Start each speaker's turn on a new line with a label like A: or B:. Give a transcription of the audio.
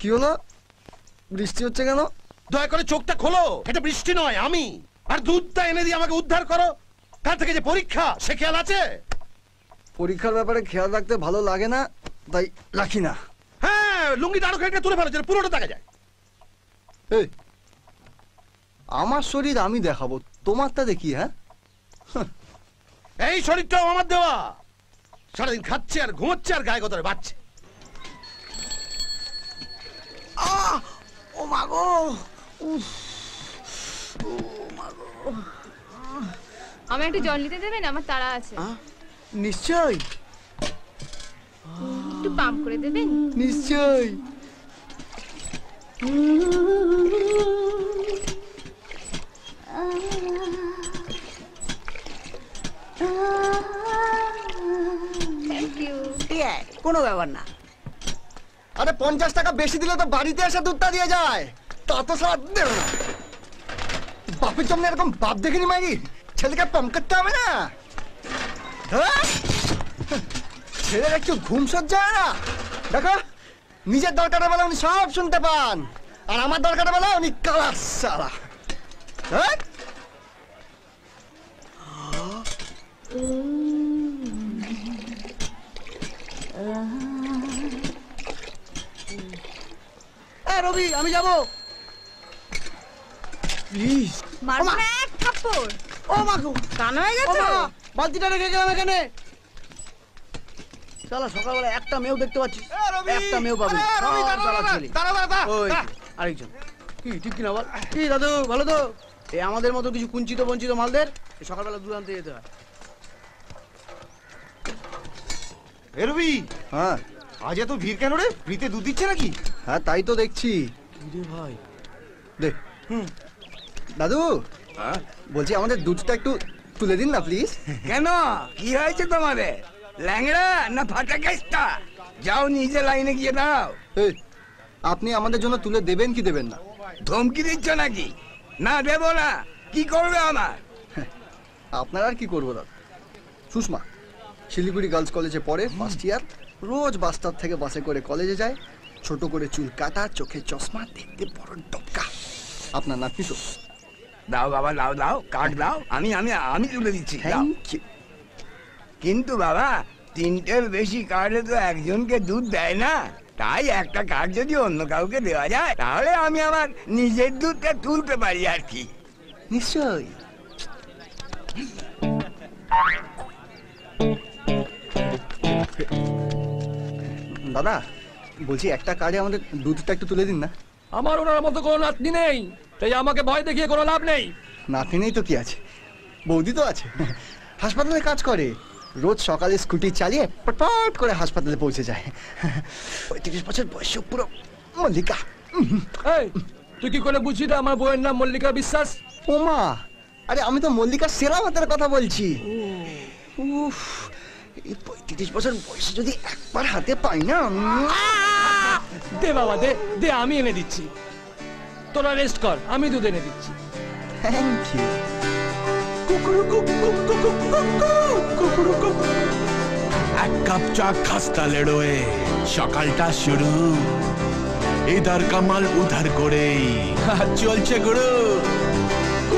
A: কি হলো? বৃষ্টি হচ্ছে কেন?
B: দয়া করে চোখটা খোলো, এটা বৃষ্টি নয় আমি। আর দুধটা এনে দিয়ে আমাকে উদ্ধার করো। কাল থেকে যে পরীক্ষা, সে খেয়াল আছে?
A: পরীক্ষার ব্যাপারে খেয়াল রাখতে ভালো লাগে না, তাই রাখি না।
B: হ্যাঁ, লুঙ্গিটা আরো খানিকটা তুলে ফেলো, যেন পুরোটা দেখা যায়।
A: এই, আমার শরীর আমি দেখাবো, তোমারটা দেখি? হ্যাঁ,
B: এই শরীরটাও আমার দেওয়া। সারাদিন খাচ্ছে আর ঘুমোচ্ছে আর গায়ে গতরে বাচ্ছে।
A: ও মা গো,
C: আমি একটু জল নিতে দেবেন? আমার তাড়া আছে।
A: নিশ্চয়
C: একটু পাম্প করে দেবেন?
A: নিশ্চয়।
C: Thank you.
D: কোনো ব্যাপার না।
A: আরে 50 টাকা বেশি দিলে তো বাড়িতে এসে দুধটা দিয়ে যায়, তা তো সারা দেবে না। বাপের জন্য এরকম বাপ দেখিনি মাইরি, ছেলেকে পাম্প করতে হবে না? ছেলের একটু ঘুম সহ্য হয় না? দেখো, নিজের দরকারের বেলা উনি সব শুনতে পান, আর আমার দরকারের বেলা উনি কালার সারা।
D: রবি, আমি যাবো
A: প্লিজ।
C: মারবো না এক থাপ্পড়।
D: ও মা গো,
C: কান হয়ে গেছে?
D: বালতিটা রেখে গেলাম এখানে। শালা সকালবেলা একটা মেয়েও দেখতে পাচ্ছি, একটা মেয়েও পাবি। আরেকজন কি ঠিক কিনা বল? কি দাদু, ভালো তো? এই আমাদের মতো কিছু কুঞ্চিত বঞ্চিত মালদের সকালবেলা দুধ আনতে যেতে হয়।
B: এ রবি,
A: হ্যাঁ
B: আজ এত ভিড় কেন রে? ফ্রিতে দুধ দিচ্ছে নাকি?
A: হ্যাঁ, তাই তো দেখছি।
D: রে ভাই,
A: দে। দাদু, বলছি আমাদের দুধটা একটু তুলে দিন না প্লিজ।
E: কেন, কি হয়েছে তোমাদের? ল্যাংড়া না ফাটা কেসটা? যাও নিজে লাইনে গিয়ে দাও।
A: এই, আপনি আমাদের জন্য তুলে দেবেন কি দেবেন না?
E: ধমকি দিচ্ছ নাকি? না দেবো না। কি করবে আমার?
A: আপনার আর কি করবো দাদা? সুষমা শিলিগুড়ি গার্লস কলেজে পড়ে, ফার্স্ট ইয়ার। রোজ বাসটার থেকে বাসে করে কলেজে যায়, ছোট করে চুল কাটা, চোখে চশমা, দেখতে বড় ডক্কা। আপনার নাতনি তো।
E: দাও বাবা, দাও দাও, কার্ড দাও। আমি আমি আমি তুলে দিচ্ছি, দাও।
A: Thank you.
E: কিন্তু বাবা, 3টের বেশি কার্ডে তো একজনকে দুধ দেয় না। তাই একটা কার্ড যদি অন্য কাউকে দেওয়া যায়, তাহলে আমি আমার নিজের দুধটা তুলতে পারি আর কি।
A: নিশ্চয়। দাদা, বলছি একটা কার্ডে আমাদের দুধটা একটু তুলে দিন না।
F: আমার ওনার মতো কোনো নাতনি নেই, তাই আমাকে ভয় দেখিয়ে কোনো লাভ নেই।
A: নাতনি নেই তো কি আছে, বৌদি তো আছে। হাসপাতালে কাজ করে, রোজ সকালে স্কুটি চালিয়ে পটপট করে হাসপাতালে পৌঁছে যায়। 35 বছর বয়স, পুরো মল্লিকা।
F: এই, তুই কি করে বুঝলি আমার বউয়ের নাম মল্লিকা বিশ্বাস?
A: ওমা, আরে আমি তো মল্লিকা সেরাওয়াতের কথা বলছি। উফ, এই 35 বছর বয়সে যদি একবার হাতে পাই না।
F: দে বাবা, দে দে, আমি এনে দিচ্ছি। তোরা রেস্ট কর, আমি দুধ এনে দিচ্ছি।
A: Thank you.
G: এক কাপ চা খাস্তা লেড়োয়ে সকালটা শুরু, ইধার কামাল উধার করেই চলছে গুরু।